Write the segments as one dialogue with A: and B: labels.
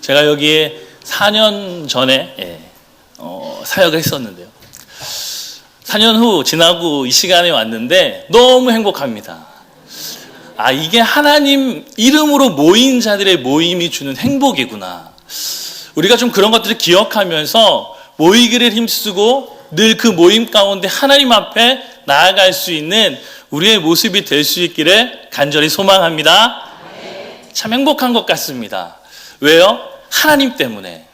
A: 제가 여기에 4년 전에 사역을 했었는데요. 4년 후 지나고 이 시간에 왔는데 너무 행복합니다. 이게 하나님 이름으로 모인 자들의 모임이 주는 행복이구나. 우리가 좀 그런 것들을 기억하면서 모이기를 힘쓰고 늘 그 모임 가운데 하나님 앞에 나아갈 수 있는 우리의 모습이 될 수 있기를 간절히 소망합니다. 참 행복한 것 같습니다. 왜요? 하나님 때문에.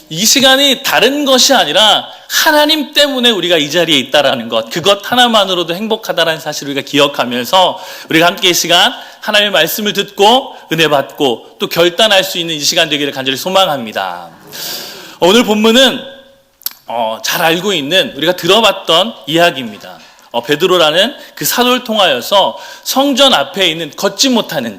A: 이 시간이 다른 것이 아니라 하나님 때문에 우리가 이 자리에 있다라는 것, 그것 하나만으로도 행복하다라는 사실을 우리가 기억하면서 우리가 함께 이 시간 하나님의 말씀을 듣고 은혜 받고 또 결단할 수 있는 이 시간 되기를 간절히 소망합니다. 오늘 본문은 잘 알고 있는, 우리가 들어봤던 이야기입니다. 베드로라는 그 사도를 통하여서 성전 앞에 있는 걷지 못하는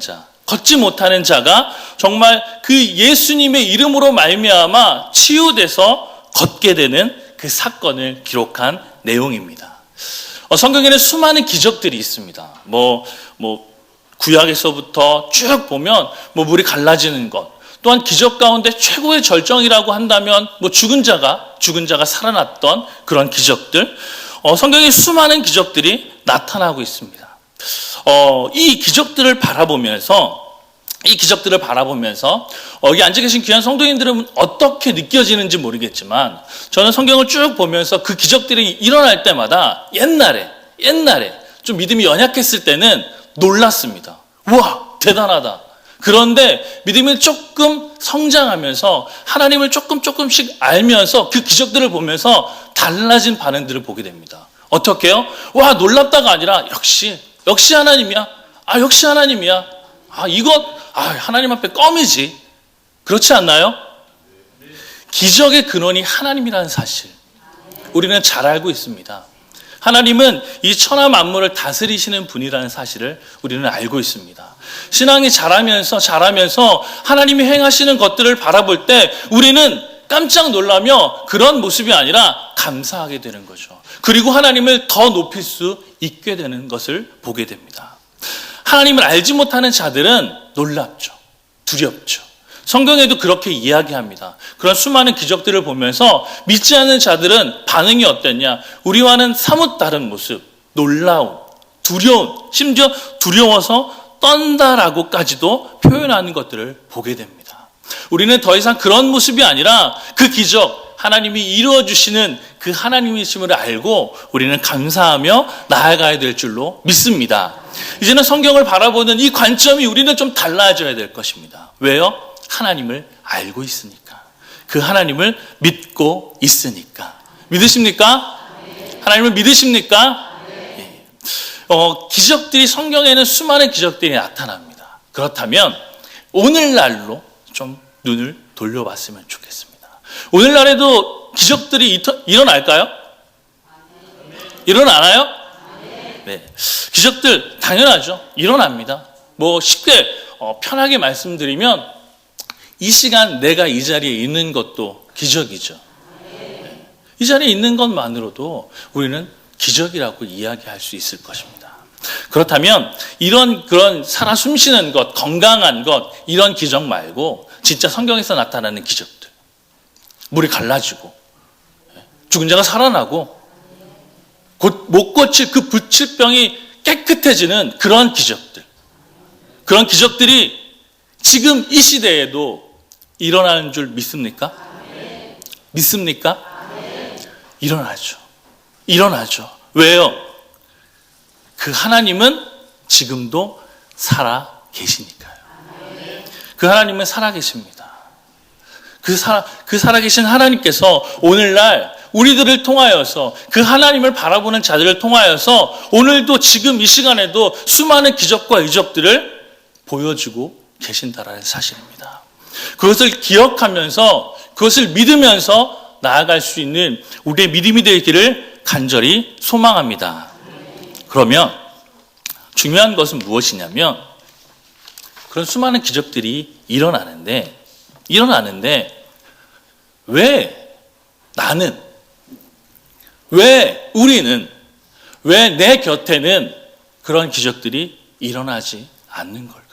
A: 자가 정말 그 예수님의 이름으로 말미암아 치유돼서 걷게 되는 그 사건을 기록한 내용입니다. 성경에는 수많은 기적들이 있습니다. 구약에서부터 쭉 보면 물이 갈라지는 것, 또한 기적 가운데 최고의 절정이라고 한다면 죽은 자가 살아났던 그런 기적들, 성경에 수많은 기적들이 나타나고 있습니다. 이 기적들을 바라보면서 여기 앉아 계신 귀한 성도님들은 어떻게 느껴지는지 모르겠지만 저는 성경을 쭉 보면서 그 기적들이 일어날 때마다 옛날에 좀 믿음이 연약했을 때는 놀랐습니다. 우와, 대단하다. 그런데 믿음이 조금 성장하면서 하나님을 조금씩 알면서 그 기적들을 보면서 달라진 반응들을 보게 됩니다. 어떻게요? 와, 놀랍다가 아니라 역시 하나님이야. 역시 하나님이야. 하나님 앞에 껌이지. 그렇지 않나요? 기적의 근원이 하나님이라는 사실 우리는 잘 알고 있습니다. 하나님은 이 천하 만물을 다스리시는 분이라는 사실을 우리는 알고 있습니다. 신앙이 자라면서 하나님이 행하시는 것들을 바라볼 때 우리는 깜짝 놀라며 그런 모습이 아니라 감사하게 되는 거죠. 그리고 하나님을 더 높일 수 있게 되는 것을 보게 됩니다. 하나님을 알지 못하는 자들은 놀랍죠. 두렵죠. 성경에도 그렇게 이야기합니다. 그런 수많은 기적들을 보면서 믿지 않는 자들은 반응이 어땠냐? 우리와는 사뭇 다른 모습, 놀라움, 두려움, 심지어 두려워서 떤다라고까지도 표현하는 것들을 보게 됩니다. 우리는 더 이상 그런 모습이 아니라 그 기적, 하나님이 이루어주시는 그 하나님이심을 알고 우리는 감사하며 나아가야 될 줄로 믿습니다. 이제는 성경을 바라보는 이 관점이 우리는 좀 달라져야 될 것입니다. 왜요? 하나님을 알고 있으니까. 그 하나님을 믿고 있으니까. 믿으십니까? 하나님을 믿으십니까? 네. 기적들이, 성경에는 수많은 기적들이 나타납니다. 그렇다면 오늘날로 좀 눈을 돌려봤으면 좋겠습니다. 오늘날에도 기적들이 일어날까요? 일어나나요? 네. 기적들 당연하죠. 일어납니다. 쉽게 편하게 말씀드리면 이 시간 내가 이 자리에 있는 것도 기적이죠. 네. 이 자리에 있는 것만으로도 우리는 기적이라고 이야기할 수 있을 것입니다. 그렇다면 그런 살아 숨쉬는 것, 건강한 것, 이런 기적 말고 진짜 성경에서 나타나는 기적들, 물이 갈라지고 죽은 자가 살아나고 곧 못 고칠 그 불치병이 깨끗해지는 그런 기적들이 지금 이 시대에도 일어나는 줄 믿습니까? 믿습니까? 일어나죠. 왜요? 그 하나님은 지금도 살아 계시니까요. 그 하나님은 살아 계십니다. 그 살아계신 하나님께서 오늘날 우리들을 통하여서, 그 하나님을 바라보는 자들을 통하여서 오늘도 지금 이 시간에도 수많은 기적과 이적들을 보여주고 계신다라는 사실입니다. 그것을 기억하면서, 그것을 믿으면서 나아갈 수 있는 우리의 믿음이 되기를 간절히 소망합니다. 그러면 중요한 것은 무엇이냐면, 그런 수많은 기적들이 일어나는데 왜 나는, 왜 우리는, 왜 내 곁에는 그런 기적들이 일어나지 않는 걸까요?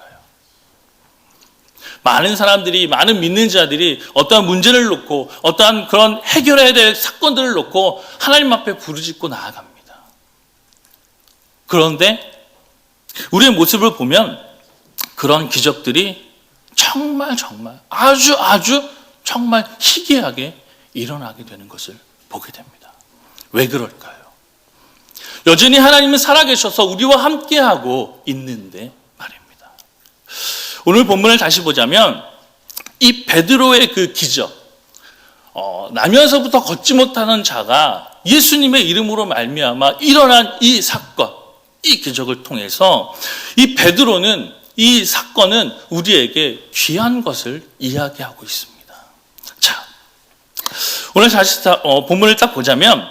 A: 많은 사람들이, 많은 믿는 자들이 어떠한 문제를 놓고 어떠한 그런 해결해야 될 사건들을 놓고 하나님 앞에 부르짖고 나아갑니다. 그런데 우리의 모습을 보면 그런 기적들이 정말 아주 정말 희귀하게 일어나게 되는 것을 보게 됩니다. 왜 그럴까요? 여전히 하나님은 살아계셔서 우리와 함께하고 있는데 말입니다. 오늘 본문을 다시 보자면 이 베드로의 그 기적, 나면서부터 걷지 못하는 자가 예수님의 이름으로 말미암아 일어난 이 사건, 이 기적을 통해서 이 베드로는, 이 사건은 우리에게 귀한 것을 이야기하고 있습니다. 자, 오늘 다시 본문을 딱 보자면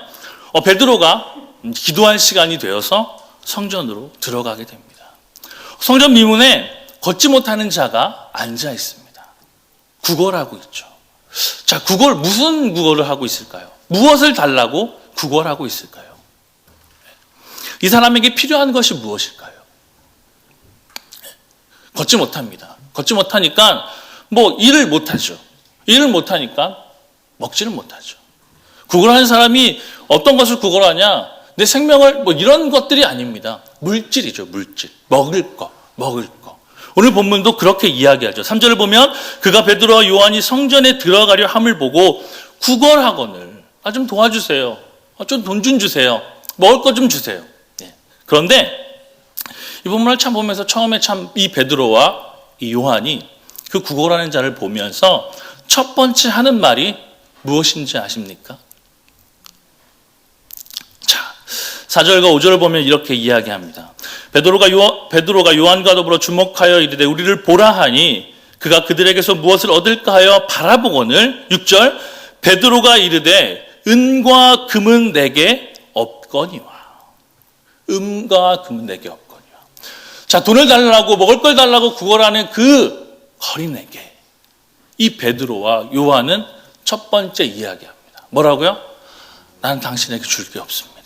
A: 베드로가 기도할 시간이 되어서 성전으로 들어가게 됩니다. 성전 미문에 걷지 못하는 자가 앉아 있습니다. 구걸하고 있죠. 자, 무슨 구걸을 하고 있을까요? 무엇을 달라고 구걸하고 있을까요? 이 사람에게 필요한 것이 무엇일까요? 걷지 못합니다. 걷지 못하니까 일을 못하죠. 일을 못하니까 먹지를 못하죠. 구걸하는 사람이 어떤 것을 구걸하냐? 내 생명을 이런 것들이 아닙니다. 물질이죠, 물질. 먹을 거. 오늘 본문도 그렇게 이야기하죠. 3절을 보면 그가 베드로와 요한이 성전에 들어가려 함을 보고 구걸하거늘 좀 도와주세요. 좀 돈 좀 주세요. 먹을 거 좀 주세요. 그런데 이 본문을 참 보면서 처음에 참 이 베드로와 이 요한이 그 구걸하는 자를 보면서 첫 번째 하는 말이 무엇인지 아십니까? 자, 4절과 5절을 보면 이렇게 이야기합니다. 베드로가 요한과 더불어 주목하여 이르되 우리를 보라 하니 그가 그들에게서 무엇을 얻을까 하여 바라보거늘 6절 베드로가 이르되 은과 금은 내게 없거니와. 은과 금은 내게 없거니와. 자, 돈을 달라고 먹을 걸 달라고 구걸하는 그 거린에게 이 베드로와 요한은 첫 번째 이야기합니다. 뭐라고요? 난 당신에게 줄 게 없습니다.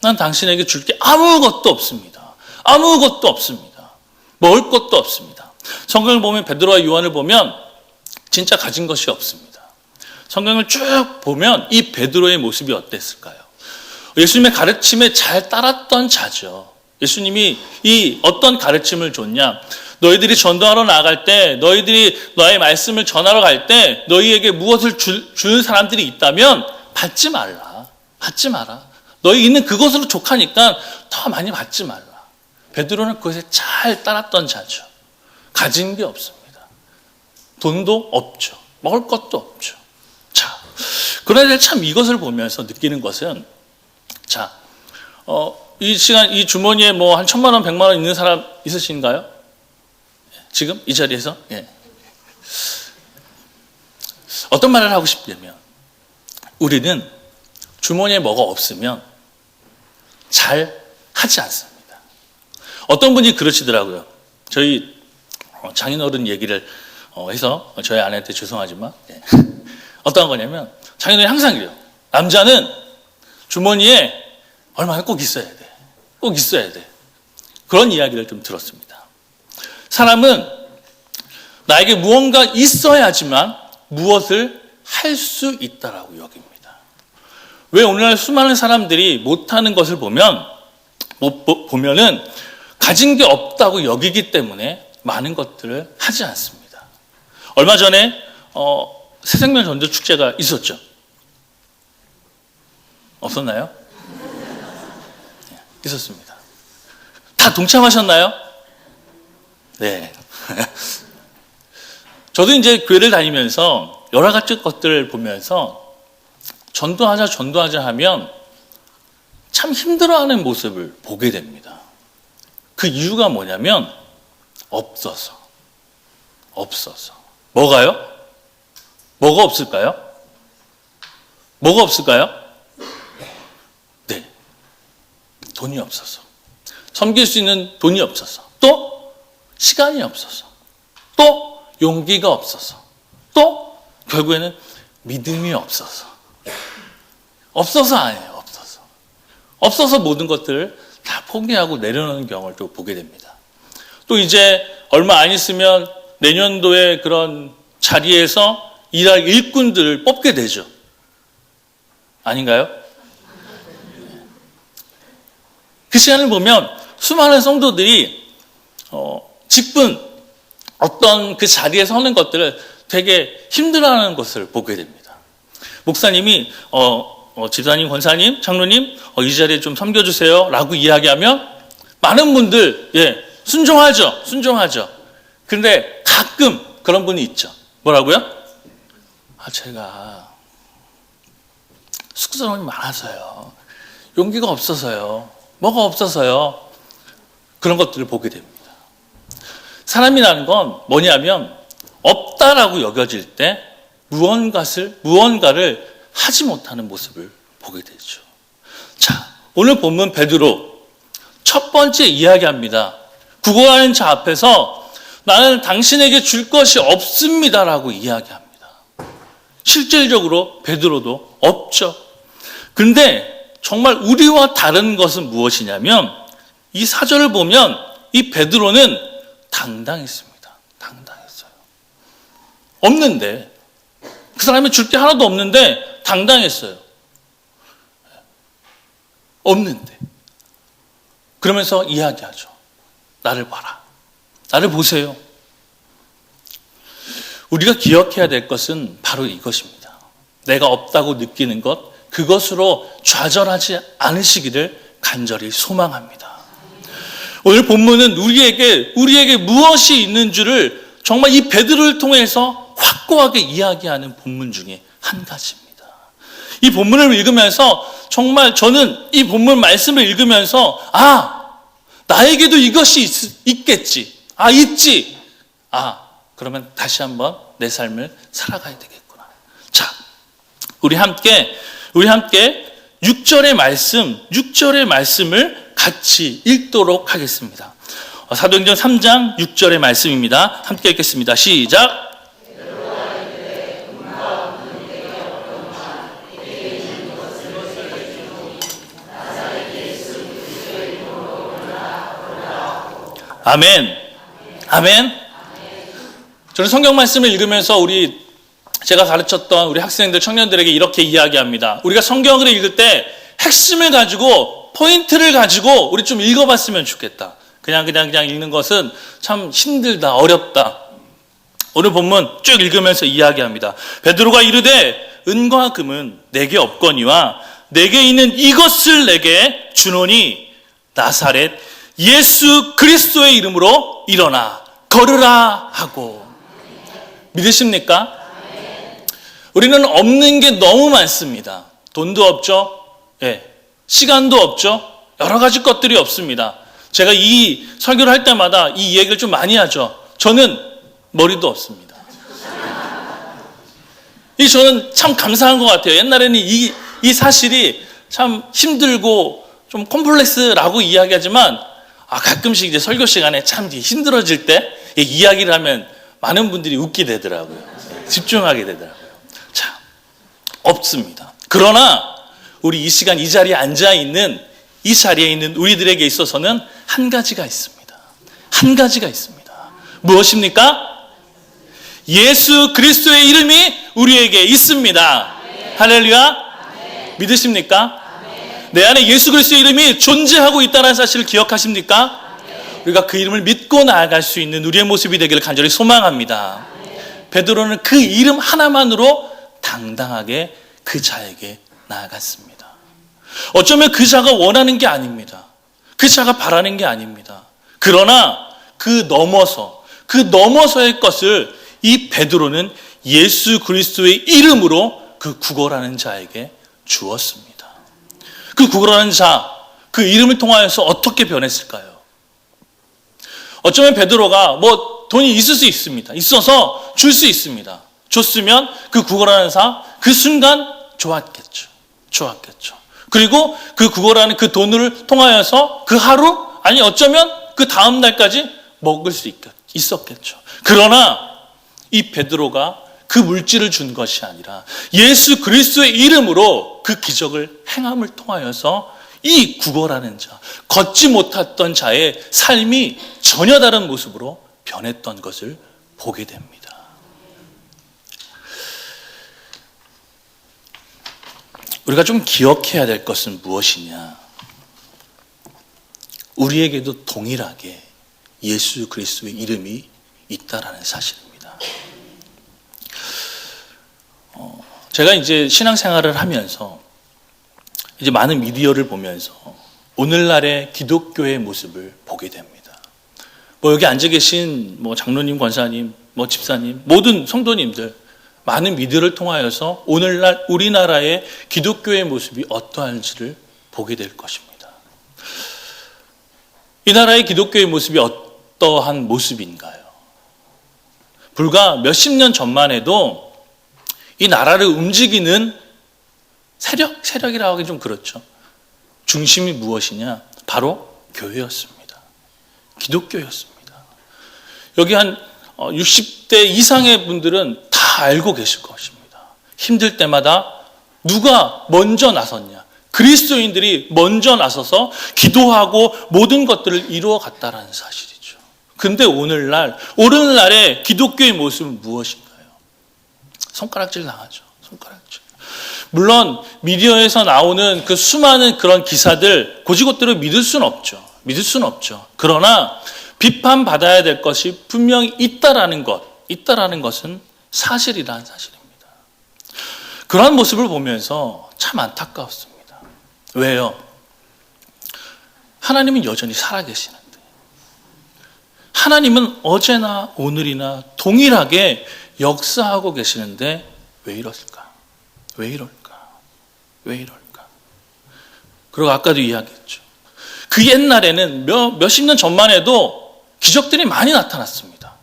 A: 난 당신에게 줄 게 아무것도 없습니다. 아무것도 없습니다. 먹을 것도 없습니다. 성경을 보면 베드로와 요한을 보면 진짜 가진 것이 없습니다. 성경을 쭉 보면 이 베드로의 모습이 어땠을까요? 예수님의 가르침에 잘 따랐던 자죠. 예수님이 이 어떤 가르침을 줬냐? 너희들이 전도하러 나갈 때, 너희들이 너의 말씀을 전하러 갈 때 너희에게 무엇을 주는 사람들이 있다면 받지 말라. 받지 마라. 너희 있는 그것으로 족하니까 더 많이 받지 말라. 베드로는 그것에 잘 따랐던 자죠. 가진 게 없습니다. 돈도 없죠. 먹을 것도 없죠. 자, 그런데 참 이것을 보면서 느끼는 것은, 자, 이 시간 이 주머니에 한 1,000만 원, 100만 원 있는 사람 있으신가요? 지금 이 자리에서? 예. 어떤 말을 하고 싶냐면 우리는 주머니에 뭐가 없으면 잘 하지 않습니다. 어떤 분이 그러시더라고요. 저희 장인어른 얘기를 해서 저희 아내한테 죄송하지만 어떤 거냐면 장인어른이 항상 이래요. 남자는 주머니에 얼마나 꼭 있어야 돼. 꼭 있어야 돼. 그런 이야기를 좀 들었습니다. 사람은 나에게 무언가 있어야지만 무엇을 할 수 있다라고 여깁니다. 왜 오늘날 수많은 사람들이 못하는 것을 보면은 가진 게 없다고 여기기 때문에 많은 것들을 하지 않습니다. 얼마 전에 새생명 전도 축제가 있었죠. 없었나요? 네, 있었습니다. 다 동참하셨나요? 네. 저도 이제 교회를 다니면서 여러 가지 것들을 보면서 전도하자 하면 참 힘들어하는 모습을 보게 됩니다. 그 이유가 뭐냐면 없어서. 뭐가요? 뭐가 없을까요? 뭐가 없을까요? 네. 돈이 없어서. 섬길 수 있는 돈이 없어서. 또 시간이 없어서. 또 용기가 없어서. 또 결국에는 믿음이 없어서. 없어서 아니에요. 없어서 모든 것들을 다 포기하고 내려놓는 경우를 또 보게 됩니다. 또 이제 얼마 안 있으면 내년도에 그런 자리에서 일할 일꾼들을 뽑게 되죠. 아닌가요? 그 시간을 보면 수많은 성도들이 직분 어떤 그 자리에 서는 것들을 되게 힘들어하는 것을 보게 됩니다. 목사님이 집사님, 권사님, 장로님 이 자리에 좀 섬겨주세요 라고 이야기하면 많은 분들 순종하죠. 그런데 가끔 그런 분이 있죠. 뭐라고요? 제가 쑥스러움이 많아서요, 용기가 없어서요, 뭐가 없어서요, 그런 것들을 보게 됩니다. 사람이라는 건 뭐냐면 없다라고 여겨질 때 무언가를 하지 못하는 모습을 보게 되죠. 자, 오늘 본문 베드로 첫 번째 이야기합니다. 구걸하는 자 앞에서 나는 당신에게 줄 것이 없습니다라고 이야기합니다. 실질적으로 베드로도 없죠. 근데 정말 우리와 다른 것은 무엇이냐면 이 사절을 보면 이 베드로는 당당했습니다. 당당했어요. 없는데, 그 사람이 줄 게 하나도 없는데 당당했어요. 없는데. 그러면서 이야기하죠. 나를 봐라. 나를 보세요. 우리가 기억해야 될 것은 바로 이것입니다. 내가 없다고 느끼는 것, 그것으로 좌절하지 않으시기를 간절히 소망합니다. 오늘 본문은 우리에게 무엇이 있는 줄을 정말 이 베드로를 통해서 확고하게 이야기하는 본문 중에 한 가지입니다. 이 본문을 읽으면서 정말 저는 이 본문 말씀을 읽으면서 나에게도 이것이 있겠지. 있지. 그러면 다시 한번 내 삶을 살아가야 되겠구나. 자, 우리 함께 6절의 말씀을 같이 읽도록 하겠습니다. 사도행전 3장 6절의 말씀입니다. 함께 읽겠습니다. 시작. 아멘. 아멘. 저는 성경 말씀을 읽으면서 제가 가르쳤던 우리 학생들, 청년들에게 이렇게 이야기합니다. 우리가 성경을 읽을 때 핵심을 가지고, 포인트를 가지고 우리 좀 읽어봤으면 좋겠다. 그냥 읽는 것은 참 힘들다, 어렵다. 오늘 본문 쭉 읽으면서 이야기합니다. 베드로가 이르되 은과 금은 내게 없거니와 내게 있는 이것을 내게 주노니 나사렛 예수 그리스도의 이름으로 일어나 걸으라 하고. 믿으십니까? 우리는 없는 게 너무 많습니다. 돈도 없죠. 시간도 없죠. 여러 가지 것들이 없습니다. 제가 이 설교를 할 때마다 이 얘기를 좀 많이 하죠. 저는 머리도 없습니다. 저는 참 감사한 것 같아요. 옛날에는 이 사실이 참 힘들고 좀 콤플렉스라고 이야기하지만 가끔씩 이제 설교 시간에 참 힘들어질 때 이야기를 하면 많은 분들이 웃게 되더라고요. 집중하게 되더라고요. 자, 없습니다. 그러나 우리 이 시간 이 자리에 앉아있는, 이 자리에 있는 우리들에게 있어서는 한 가지가 있습니다. 한 가지가 있습니다. 무엇입니까? 예수 그리스도의 이름이 우리에게 있습니다. 할렐루야. 믿으십니까? 내 안에 예수 그리스도의 이름이 존재하고 있다는 사실을 기억하십니까? 우리가 그 이름을 믿고 나아갈 수 있는 우리의 모습이 되기를 간절히 소망합니다. 베드로는 그 이름 하나만으로 당당하게 그 자에게 나아갔습니다. 어쩌면 그 자가 원하는 게 아닙니다. 그 자가 바라는 게 아닙니다. 그러나 그 넘어서의 것을 이 베드로는 예수 그리스도의 이름으로 그 구걸하는 자에게 주었습니다. 그 구걸하는 자, 그 이름을 통하여서 어떻게 변했을까요? 어쩌면 베드로가 돈이 있을 수 있습니다. 있어서 줄 수 있습니다. 줬으면 그 구걸하는 자, 그 순간 좋았겠죠. 그리고 그 구걸하는 그 돈을 통하여서 그 하루, 어쩌면 그 다음 날까지 먹을 수 있었겠죠. 그러나 이 베드로가 그 물질을 준 것이 아니라 예수 그리스도의 이름으로 그 기적을 행함을 통하여서 이 구걸하는 자, 걷지 못했던 자의 삶이 전혀 다른 모습으로 변했던 것을 보게 됩니다. 우리가 좀 기억해야 될 것은 무엇이냐? 우리에게도 동일하게 예수 그리스도의 이름이 있다라는 사실입니다. 제가 이제 신앙생활을 하면서 이제 많은 미디어를 보면서 오늘날의 기독교의 모습을 보게 됩니다. 여기 앉아 계신 장로님, 권사님, 집사님, 모든 성도님들 많은 미디어를 통하여서 오늘날 우리나라의 기독교의 모습이 어떠한지를 보게 될 것입니다. 이 나라의 기독교의 모습이 어떠한 모습인가요? 불과 몇십 년 전만 해도 이 나라를 움직이는 세력이라고 하기 좀 그렇죠. 중심이 무엇이냐? 바로 교회였습니다. 기독교였습니다. 여기 한 60대 이상의 분들은 다 알고 계실 것입니다. 힘들 때마다 누가 먼저 나섰냐? 그리스도인들이 먼저 나서서 기도하고 모든 것들을 이루어 갔다라는 사실이죠. 근데 오늘날의 기독교의 모습은 무엇인가요? 손가락질 당하죠. 손가락질. 물론 미디어에서 나오는 그 수많은 그런 기사들 고지것대로 믿을 수는 없죠. 그러나 비판받아야 될 것이 분명히 있다라는 것은 사실이라는 사실입니다. 그러한 모습을 보면서 참 안타까웠습니다. 왜요? 하나님은 여전히 살아계시는데, 하나님은 어제나 오늘이나 동일하게 역사하고 계시는데 왜 이럴까? 왜 이럴까? 그리고 아까도 이야기했죠. 그 옛날에는 몇십 년 전만 해도 기적들이 많이 나타났습니다.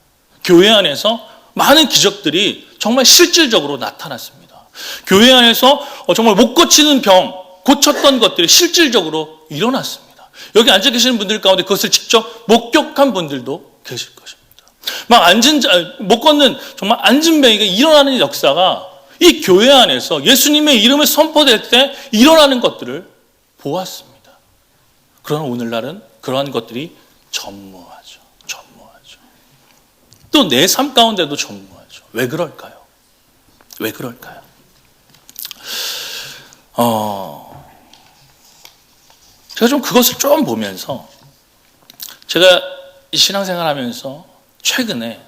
A: 교회 안에서 많은 기적들이 정말 실질적으로 나타났습니다. 교회 안에서 정말 못 고치는 병, 고쳤던 것들이 실질적으로 일어났습니다. 여기 앉아 계시는 분들 가운데 그것을 직접 목격한 분들도 계실 것입니다. 못 걷는 정말 앉은뱅이가 일어나는 역사가 이 교회 안에서 예수님의 이름을 선포될 때 일어나는 것들을 보았습니다. 그러나 오늘날은 그러한 것들이 전무하죠. 또 내 삶 가운데도 전무하죠. 왜 그럴까요? 제가 좀 그것을 좀 보면서 제가 이 신앙생활 하면서 최근에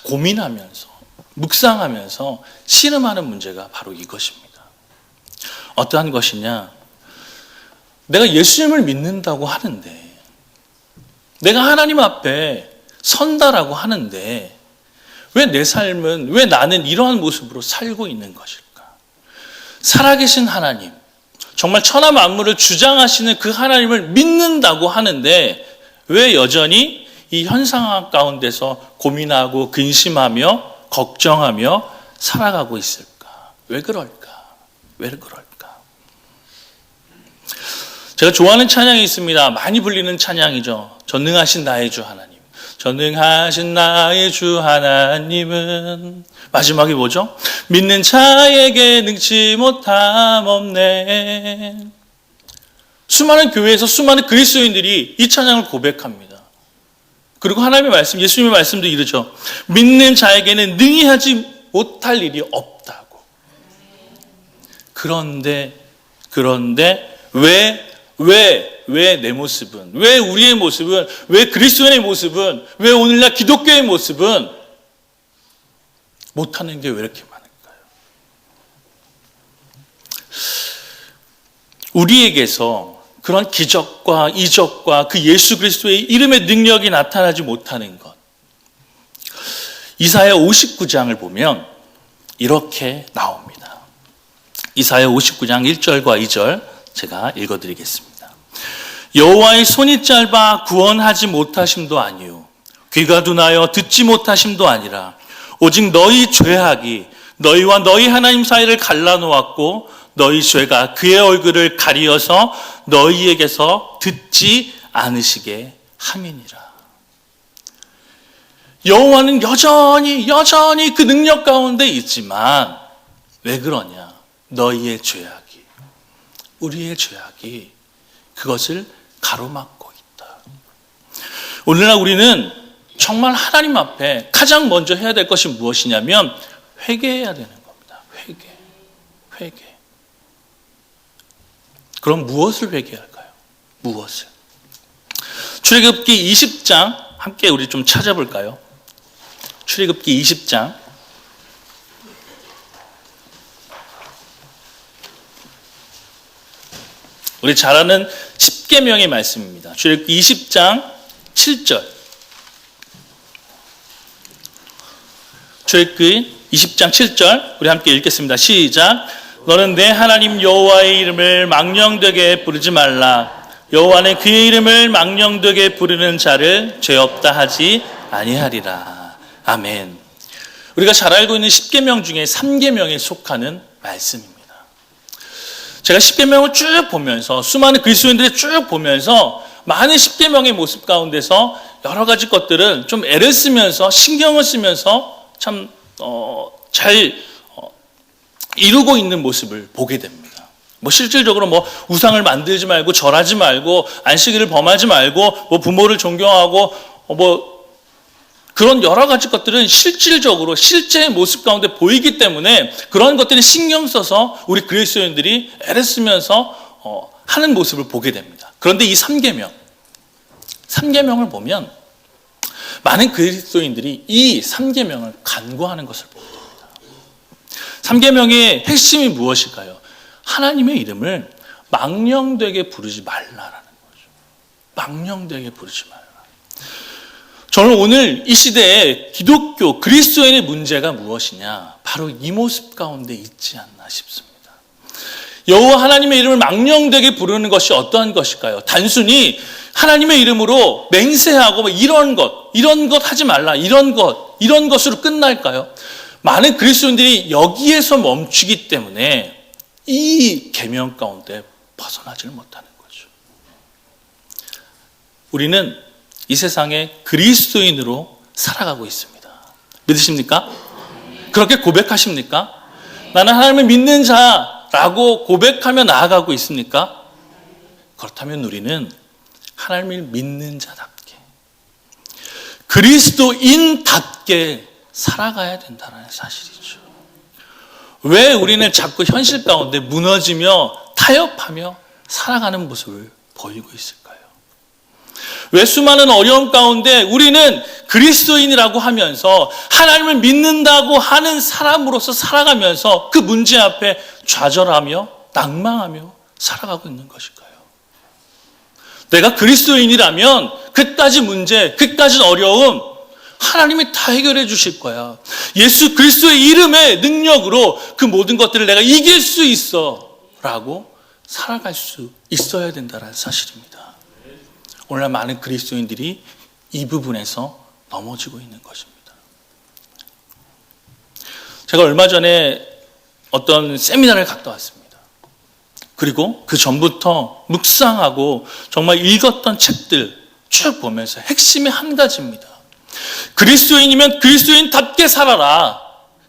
A: 고민하면서 묵상하면서 씨름하는 문제가 바로 이것입니다. 어떠한 것이냐? 내가 예수님을 믿는다고 하는데, 내가 하나님 앞에 선다라고 하는데 왜 내 삶은, 왜 나는 이러한 모습으로 살고 있는 것일까? 살아계신 하나님, 정말 천하 만물을 주장하시는 그 하나님을 믿는다고 하는데 왜 여전히 이 현상 가운데서 고민하고 근심하며 걱정하며 살아가고 있을까? 왜 그럴까? 제가 좋아하는 찬양이 있습니다. 많이 불리는 찬양이죠. 전능하신 나의 주 하나님. 전능하신 나의 주 하나님은 마지막이 뭐죠? 믿는 자에게 능치 못함 없네. 수많은 교회에서 수많은 그리스도인들이 이 찬양을 고백합니다. 그리고 하나님의 말씀, 예수님의 말씀도 이르죠. 믿는 자에게는 능히 하지 못할 일이 없다고. 그런데 왜 내 모습은, 왜 우리의 모습은, 왜 그리스도인의 모습은, 왜 오늘날 기독교의 모습은 못하는 게 왜 이렇게 많을까요? 우리에게서 그런 기적과 이적과 그 예수 그리스도의 이름의 능력이 나타나지 못하는 것. 이사야 59장을 보면 이렇게 나옵니다. 이사야 59장 1절과 2절 제가 읽어드리겠습니다. 여호와의 손이 짧아 구원하지 못하심도 아니요 귀가 둔하여 듣지 못하심도 아니라 오직 너희 죄악이 너희와 너희 하나님 사이를 갈라놓았고 너희 죄가 그의 얼굴을 가리어서 너희에게서 듣지 않으시게 함이니라. 여호와는 여전히 그 능력 가운데 있지만 왜 그러냐? 너희의 죄악이, 우리의 죄악이 그것을 가로막고 있다. 오늘날 우리는 정말 하나님 앞에 가장 먼저 해야 될 것이 무엇이냐면 회개해야 되는 겁니다. 회개. 그럼 무엇을 회개할까요? 무엇을? 출애굽기 20장 함께 우리 좀 찾아볼까요? 출애굽기 20장 우리 잘 아는 십계명의 말씀입니다. 출애굽기 20장 7절. 출애굽기 20장 7절 우리 함께 읽겠습니다. 시작. 너는 내 하나님 여호와의 이름을 망령되게 부르지 말라. 여호와는 그의 이름을 망령되게 부르는 자를 죄 없다 하지 아니하리라. 아멘. 우리가 잘 알고 있는 십계명 중에 3계명에 속하는 말씀입니다. 제가 십계명을 쭉 보면서 수많은 그리스도인들을 쭉 보면서 많은 십계명의 모습 가운데서 여러 가지 것들은 좀 애를 쓰면서 신경을 쓰면서 참 잘 이루고 있는 모습을 보게 됩니다. 실질적으로 우상을 만들지 말고 절하지 말고 안식일을 범하지 말고 부모를 존경하고 그런 여러 가지 것들은 실질적으로 실제의 모습 가운데 보이기 때문에 그런 것들이 신경 써서 우리 그리스도인들이 애를 쓰면서 하는 모습을 보게 됩니다. 그런데 이 3계명을 보면 많은 그리스도인들이 이 3계명을 간과하는 것을 보게 됩니다. 3계명의 핵심이 무엇일까요? 하나님의 이름을 망령되게 부르지 말라라는 거죠. 망령되게 부르지 말라. 저는 오늘 이 시대에 기독교 그리스도인의 문제가 무엇이냐? 바로 이 모습 가운데 있지 않나 싶습니다. 여호와 하나님의 이름을 망령되게 부르는 것이 어떠한 것일까요? 단순히 하나님의 이름으로 맹세하고 이런 것 하지 말라, 이런 것으로 끝날까요? 많은 그리스도인들이 여기에서 멈추기 때문에 이 계명 가운데 벗어나지를 못하는 거죠. 우리는 이 세상에 그리스도인으로 살아가고 있습니다. 믿으십니까? 그렇게 고백하십니까? 나는 하나님을 믿는 자라고 고백하며 나아가고 있습니까? 그렇다면 우리는 하나님을 믿는 자답게 그리스도인답게 살아가야 된다는 사실이죠. 왜 우리는 자꾸 현실 가운데 무너지며 타협하며 살아가는 모습을 보이고 있을까요? 왜 수많은 어려움 가운데 우리는 그리스도인이라고 하면서 하나님을 믿는다고 하는 사람으로서 살아가면서 그 문제 앞에 좌절하며 낭망하며 살아가고 있는 것일까요? 내가 그리스도인이라면 그까지 문제, 그까지 어려움 하나님이 다 해결해 주실 거야. 예수 그리스도의 이름의 능력으로 그 모든 것들을 내가 이길 수 있어 라고 살아갈 수 있어야 된다는 사실입니다. 오늘날 많은 그리스도인들이 이 부분에서 넘어지고 있는 것입니다. 제가 얼마 전에 어떤 세미나를 갔다 왔습니다. 그리고 그 전부터 묵상하고 정말 읽었던 책들 쭉 보면서 핵심이 한 가지입니다. 그리스도인이면 그리스도인답게 살아라.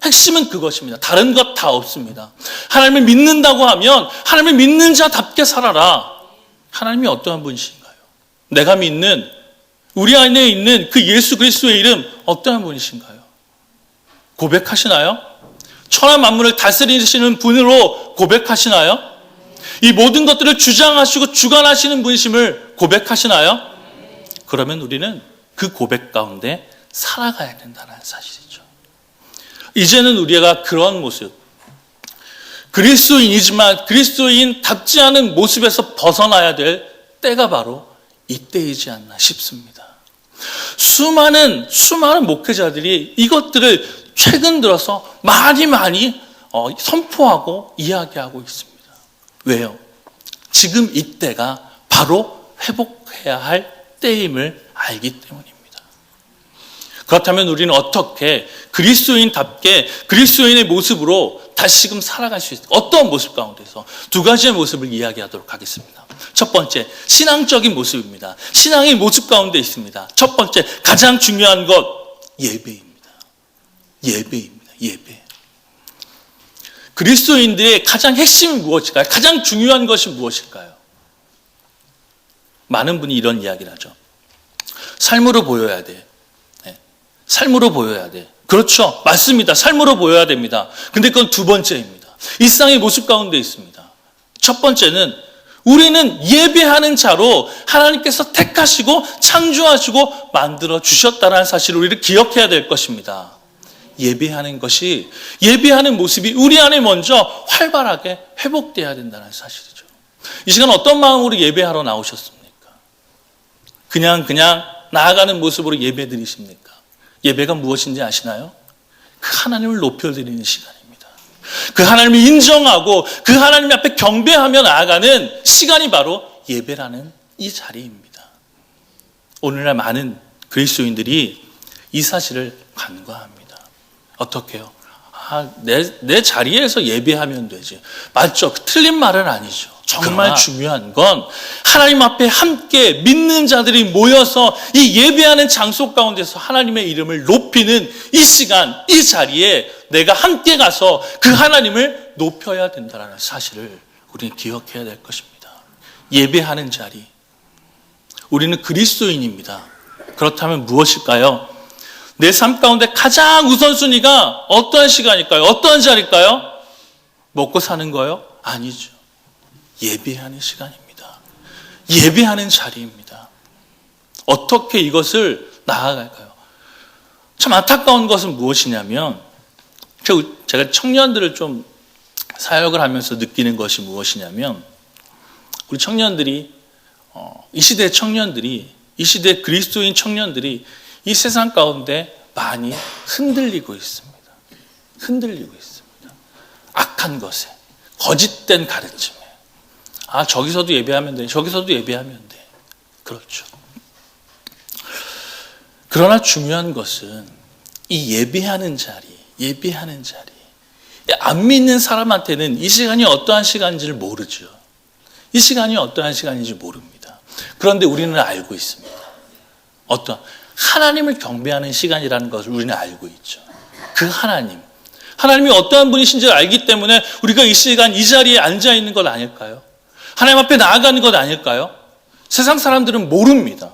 A: 핵심은 그것입니다. 다른 것 다 없습니다. 하나님을 믿는다고 하면 하나님을 믿는 자답게 살아라. 하나님이 어떠한 분이신가요? 내가 믿는 우리 안에 있는 그 예수 그리스도의 이름 어떠한 분이신가요? 고백하시나요? 천하 만물을 다스리시는 분으로 고백하시나요? 이 모든 것들을 주장하시고 주관하시는 분이심을 고백하시나요? 그러면 우리는 그 고백 가운데 살아가야 된다는 사실이죠. 이제는 우리가 그런 모습, 그리스도인이지만 그리스도인답지 않은 모습에서 벗어나야 될 때가 바로 이때이지 않나 싶습니다. 수많은 목회자들이 이것들을 최근 들어서 많이 선포하고 이야기하고 있습니다. 왜요? 지금 이때가 바로 회복해야 할 때임을 알기 때문입니다. 그렇다면 우리는 어떻게 그리스도인답게 그리스도인의 모습으로 다시금 살아갈 수 있을까? 어떤 모습 가운데서 두 가지의 모습을 이야기하도록 하겠습니다. 첫 번째, 신앙적인 모습입니다. 신앙의 모습 가운데 있습니다. 첫 번째, 가장 중요한 것, 예배입니다. 예배. 그리스도인들의 가장 핵심이 무엇일까요? 가장 중요한 것이 무엇일까요? 많은 분이 이런 이야기를 하죠. 삶으로 보여야 돼. 삶으로 보여야 돼. 그렇죠. 맞습니다. 삶으로 보여야 됩니다. 근데 그건 두 번째입니다. 일상의 모습 가운데 있습니다. 첫 번째는 우리는 예배하는 자로 하나님께서 택하시고 창조하시고 만들어 주셨다는 사실을 우리를 기억해야 될 것입니다. 예배하는 것이, 예배하는 모습이 우리 안에 먼저 활발하게 회복돼야 된다는 사실이죠. 이 시간 어떤 마음으로 예배하러 나오셨습니까? 그냥 나아가는 모습으로 예배 드리십니까? 예배가 무엇인지 아시나요? 그 하나님을 높여드리는 시간입니다. 그 하나님을 인정하고 그 하나님 앞에 경배하며 나아가는 시간이 바로 예배라는 이 자리입니다. 오늘날 많은 그리스도인들이 이 사실을 간과합니다. 어떻게요? 내 자리에서 예배하면 되지. 맞죠? 틀린 말은 아니죠. 정말 중요한 건 하나님 앞에 함께 믿는 자들이 모여서 이 예배하는 장소 가운데서 하나님의 이름을 높이는 이 시간, 이 자리에 내가 함께 가서 그 하나님을 높여야 된다는 사실을 우리는 기억해야 될 것입니다. 예배하는 자리. 우리는 그리스도인입니다. 그렇다면 무엇일까요? 내 삶 가운데 가장 우선순위가 어떠한 시간일까요? 어떠한 자리일까요? 먹고 사는 거요? 아니죠. 예배하는 시간입니다. 예배하는 자리입니다. 어떻게 이것을 나아갈까요? 참 안타까운 것은 무엇이냐면 제가 청년들을 좀 사역을 하면서 느끼는 것이 무엇이냐면 우리 청년들이 이 시대의 청년들이 이 시대의 그리스도인 청년들이 이 세상 가운데 많이 흔들리고 있습니다. 흔들리고 있습니다. 악한 것에, 거짓된 가르침에. 저기서도 예배하면 돼. 저기서도 예배하면 돼. 그렇죠. 그러나 중요한 것은 이 예배하는 자리. 안 믿는 사람한테는 이 시간이 어떠한 시간인지를 모르죠. 이 시간이 어떠한 시간인지 모릅니다. 그런데 우리는 알고 있습니다. 하나님을 경배하는 시간이라는 것을 우리는 알고 있죠. 그 하나님이 어떠한 분이신지를 알기 때문에 우리가 이 시간 이 자리에 앉아 있는 것 아닐까요? 하나님 앞에 나아가는 것 아닐까요? 세상 사람들은 모릅니다.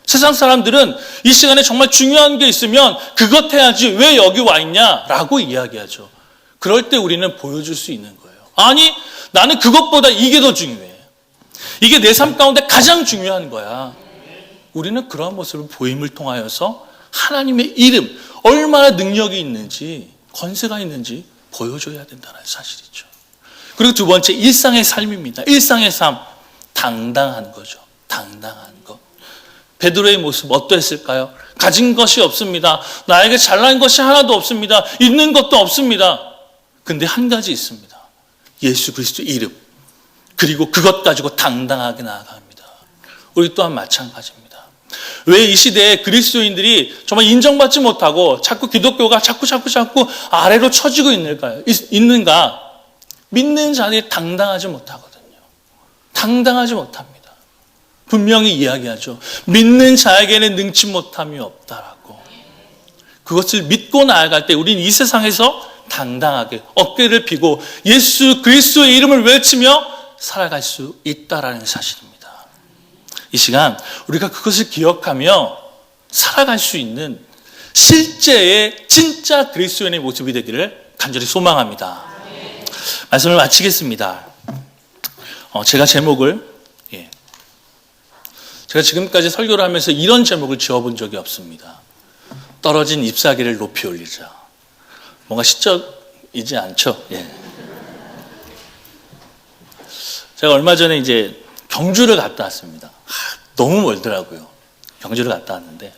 A: 세상 사람들은 이 시간에 정말 중요한 게 있으면 그것 해야지 왜 여기 와 있냐라고 이야기하죠. 그럴 때 우리는 보여줄 수 있는 거예요. 아니, 나는 그것보다 이게 더 중요해. 이게 내 삶 가운데 가장 중요한 거야. 우리는 그러한 모습을 보임을 통하여서 하나님의 이름, 얼마나 능력이 있는지, 건세가 있는지 보여줘야 된다는 사실이죠. 그리고 두 번째, 일상의 삶입니다. 일상의 삶, 당당한 거죠. 당당한 것. 베드로의 모습 어떠했을까요? 가진 것이 없습니다. 나에게 잘난 것이 하나도 없습니다. 있는 것도 없습니다. 근데 한 가지 있습니다. 예수 그리스도 이름. 그리고 그것 가지고 당당하게 나아갑니다. 우리 또한 마찬가지입니다. 왜 이 시대에 그리스도인들이 정말 인정받지 못하고 자꾸 기독교가 자꾸 아래로 처지고 있는가? 믿는 자들이 당당하지 못하거든요. 당당하지 못합니다. 분명히 이야기하죠. 믿는 자에게는 능치 못함이 없다라고. 그것을 믿고 나아갈 때 우리는 이 세상에서 당당하게 어깨를 펴고 예수 그리스도의 이름을 외치며 살아갈 수 있다라는 사실입니다. 이 시간 우리가 그것을 기억하며 살아갈 수 있는 실제의 진짜 그리스도인의 모습이 되기를 간절히 소망합니다. 말씀을 마치겠습니다. 제가 지금까지 설교를 하면서 이런 제목을 지어본 적이 없습니다. 떨어진 잎사귀를 높이 올리자. 뭔가 시적이지 않죠? 예. 제가 얼마 전에 이제 경주를 갔다 왔습니다. 너무 멀더라고요. 경주를 갔다 왔는데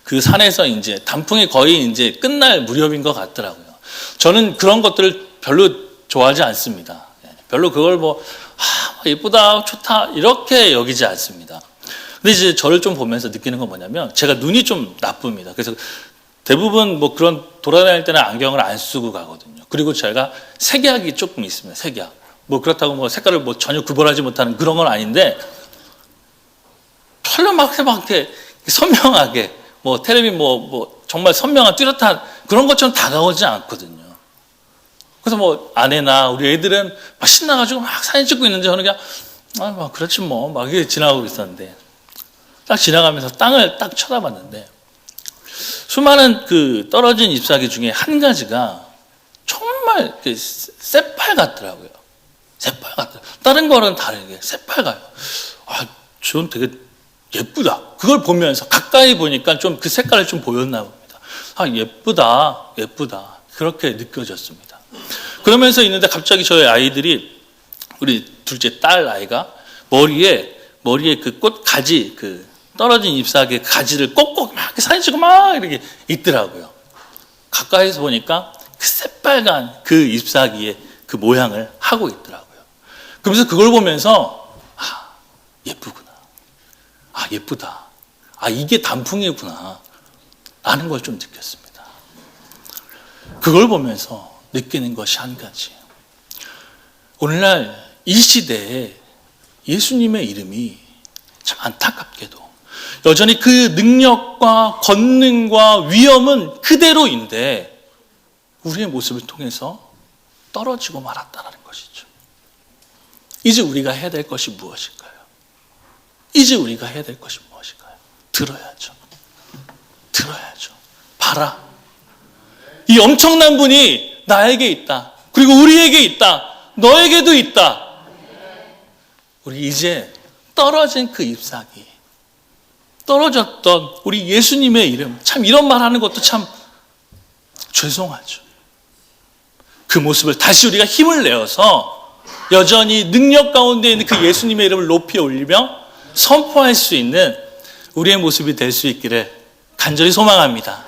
A: 그 산에서 이제 단풍이 거의 이제 끝날 무렵인 것 같더라고요. 저는 그런 것들을 별로 좋아하지 않습니다. 별로 그걸 예쁘다, 좋다 이렇게 여기지 않습니다. 근데 이제 저를 좀 보면서 느끼는 건 뭐냐면 제가 눈이 좀 나쁩니다. 그래서 대부분 그런 돌아다닐 때는 안경을 안 쓰고 가거든요. 그리고 제가 색약이 조금 있습니다. 색약. 그렇다고 색깔을 전혀 구별하지 못하는 그런 건 아닌데 별로 막 이렇게 선명하게 텔레비 정말 선명한 뚜렷한 그런 것처럼 다가오지 않거든요. 그래서 아내나 우리 애들은 막 신나가지고 막 사진 찍고 있는데 저는 그냥 그렇지 막 이렇게 지나가고 있었는데 딱 지나가면서 땅을 딱 쳐다봤는데 수많은 그 떨어진 잎사귀 중에 한 가지가 정말 새빨 같더라고요. 새빨 같더라고요. 다른 거는 다르게 새빨가요. 아, 전 되게 예쁘다. 그걸 보면서 가까이 보니까 좀 그 색깔이 좀 보였나 봅니다. 아, 예쁘다. 예쁘다. 그렇게 느껴졌습니다. 그러면서 있는데 갑자기 저희 아이들이, 우리 둘째 딸 아이가 머리에 그 꽃 가지, 그 떨어진 잎사귀의 가지를 꼭꼭 막 사진 찍고 막 이렇게 있더라고요. 가까이서 보니까 그 새빨간 그 잎사귀의 그 모양을 하고 있더라고요. 그러면서 그걸 보면서 아, 예쁘구나. 아, 예쁘다. 아, 이게 단풍이구나. 라는 걸 좀 느꼈습니다. 그걸 보면서 느끼는 것이 한 가지. 오늘날 이 시대에 예수님의 이름이 참 안타깝게도 여전히 그 능력과 권능과 위엄은 그대로인데 우리의 모습을 통해서 떨어지고 말았다는 것이죠. 이제 우리가 해야 될 것이 무엇일까요? 이제 우리가 해야 될 것이 무엇일까요? 들어야죠. 들어야죠. 봐라. 이 엄청난 분이 나에게 있다. 그리고 우리에게 있다. 너에게도 있다. 우리 이제 떨어진 그 잎사귀, 떨어졌던 우리 예수님의 이름, 참 이런 말 하는 것도 참 죄송하죠. 그 모습을 다시 우리가 힘을 내어서 여전히 능력 가운데 있는 그 예수님의 이름을 높이 올리며 선포할 수 있는 우리의 모습이 될 수 있기를 간절히 소망합니다.